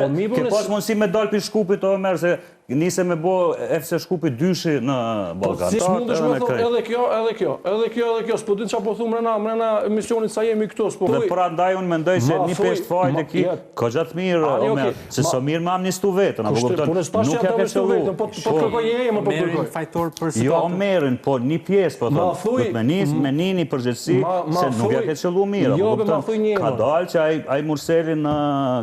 ke pas mundësi me dalë për Shkupit o merë, se nise me bo FC Shkupi dyshi në Ballkan. Si s'mundesh me thonë edhe kjo, s'po din çfarë po thu mrena emisionit sa jemi këtu, s'po. Dhe prandaj unë mendoj se një pesht fajt e ki ka gjatë mirë, Omer, se sa mirë me amnistu vetën, apo kupton, nuk ja ke qëllu. Po kërkoj emër, po kërkoj. Fajtor për Jo Omerin, po një pjesë, po thonë, me nini përgjithësi, se nuk ja ke qëllu mirë, apo kupton, ka dalë që ai Murseli në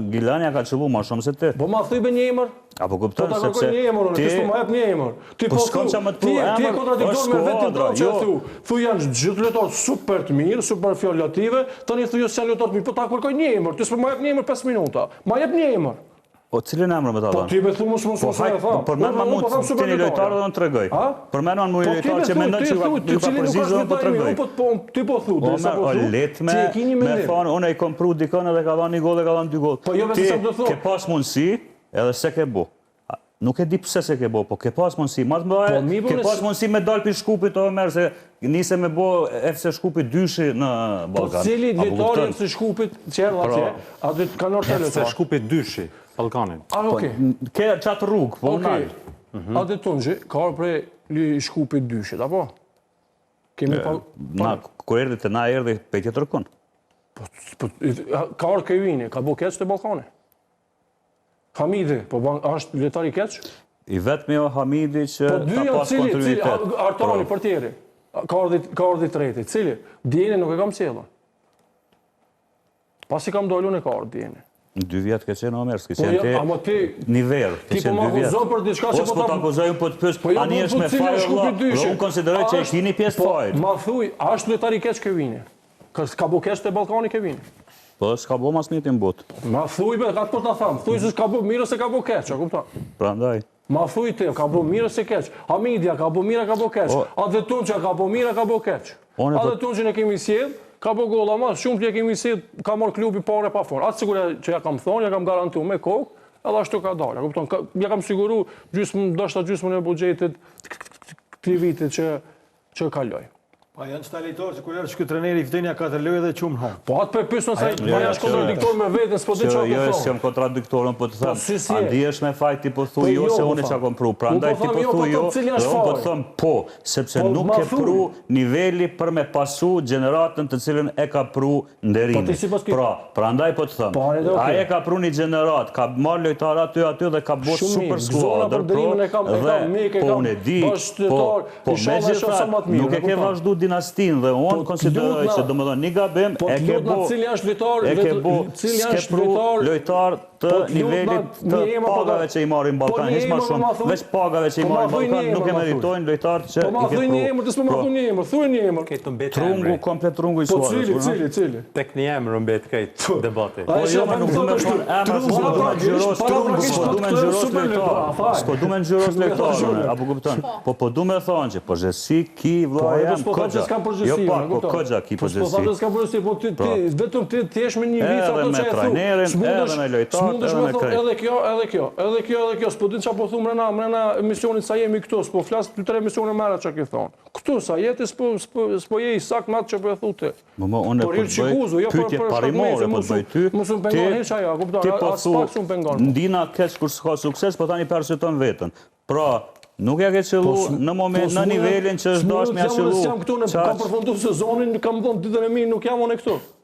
Gilania ka qëllu ma shumë se ti. Po ma thuj be një emër? Apo kupton sepse ti s'po më jep një emër. Ti po ti kontradiktor me vetin tonë që thu. Thu janë gjithë lojtarë super të mirë, super fjalëtive, tani thu jo janë lojtarë të mirë, po ta kërkoj një emër. Ti s'po më jep një emër 5 minuta. Ma jep një emër. Po cilin emër me ta Po dhënë? ti më thu mos e tha. Për më mund të një lojtar dhe unë tregoj. Për më një lojtar që mendon që ju ka përzizë dhe po tregoj. Ti po thu, dhe sa po thu. Me thonë, unë e kom pru dikon edhe ka dhënë një gol dhe ka dhënë 2 gol. Ti ke pas mundësi edhe se ke bo. Nuk e di pëse se ke bo, po ke pas mundësi. Ke pas mundësi me dalë për Shkupit o merë, se nise me bo FC Shkupi dyshi në Ballkan. Po cili lojtari FC Shkupit që erdha atje, a do të kanor të lojtar? FC Shkupi dyshi, Ballkanin. Okej. Ke qatë rrugë, po okej. A dhe tonë që ka arë prej Shkupit dyshit, apo? Kemi pa... Na, ku erdi të na erdi pe tjetër kënë. Ka arë Kevini, ka bo keq të Ballkani. Hamidi, po është lojtar i keq? I vetmi o Hamidi që ka pas kontinuitet. Artoni, portieri, ka ardhi treti, cili? Djeni nuk e kam cjellën. Pasi kam dojlu në ka ardhi Djeni. Në 2 vjetë ke qenë Omer, s'ke qenë ti nivel. Ti po më akuzon për diçka që po ta akuzoj unë po të pës, ani është me fajë vla, dhe unë konsideroj që e kini pjesë fajë. Ma thuj, a është lojtar i keq Kevini? Ka bo keq të Ballkani Kevini? Po, s'ka bo mas njëti në botë. Ma thuj be, ka të për të thamë, thuj se s'ka bo mirë se ka bo keq, a kupta? Prandaj. Ma thuj te, ka bo mirë se keq. Hamidia ka bo mirë, ka bo keq. A dhe Tunqa ka bo mirë, ka bo keq. A dhe Tunqin e kemi sjedh, ka bo golla ma, shumë të kemi sjedh, ka marrë klubi pare pa forë. Atë sigure që ja kam thonë, ja kam garantu me kokë, edhe ashtu ka dalë, a kupton? Ja kam siguru gjysmën e buxhetit këtij viti që kaloj. Pa janë qëta lejtarë që kur erë që këtë treneri i fitenja 4 lojë dhe qumë hon. Po atë për pysën sa ma janë kontradiktor me vetën, s'po të që Jo, si jam kontradiktor, unë po të thëmë, andi është me fajt ti po thuj jo, se unë që kom pru, pra ndaj ti po thuj jo, dhe unë po të thëmë po, sepse nuk ke pru niveli për me pasu generatën të cilën e ka pru nderimi. Pra ndaj po të thëmë, aje ka pru një generat, ka marrë lojtar aty dhe ka bo super skuadër, dhe po unë e di, po me gjitha, nuk e ke vazhdu dinastin dhe unë konsideroj që do më thonë një gabim e ke bo s'ke lojtar të nivelit të pagave që i marim Ballkan, hiç ma shumë, veç pagave që i marim Ballkan nuk e meritojnë lojtar që i ke pru. Po ma thuj një emër, të s'me ma thuj një emër, thuj një emër. Trungu, komplet trungu i suarës. Po cili? Tek një emër mbet këtë debati. Po jo, nuk du me thonë emër, s'po du me gjyros trungu, s'po du me gjyros lojtar. S'po du me gjyros lojtar, apo kupton? Po du me thonë që po gjësi ki vla jam këgja. Jo pak, po këgja ki po gjësi. Po s'po s'kam përgjësi, po vetëm ti jesh me një vit ato që e thu. Edhe me trajnerin, edhe me lojtar, edhe me krejt. Edhe kjo, s'po din qa po thu mrena emisionit sa jemi këtu, s'po flas 2-3 emisione mera që ki thonë. Këtu sa jeti s'po je i sakt me atë që po e thu ti. Unë po të bëj pyetje parimore, po të bëj ty. Mësë më pengon heq ajo, ti po thu, ndina keq kur s'ka sukses, po tani persiton vetën. Pra, nuk ja ke qëllu në moment, në nivelin që është dash me ja qëllu. Kam përfundu sezonin, kam dhënë ditën e mirë, nuk jam unë këtu.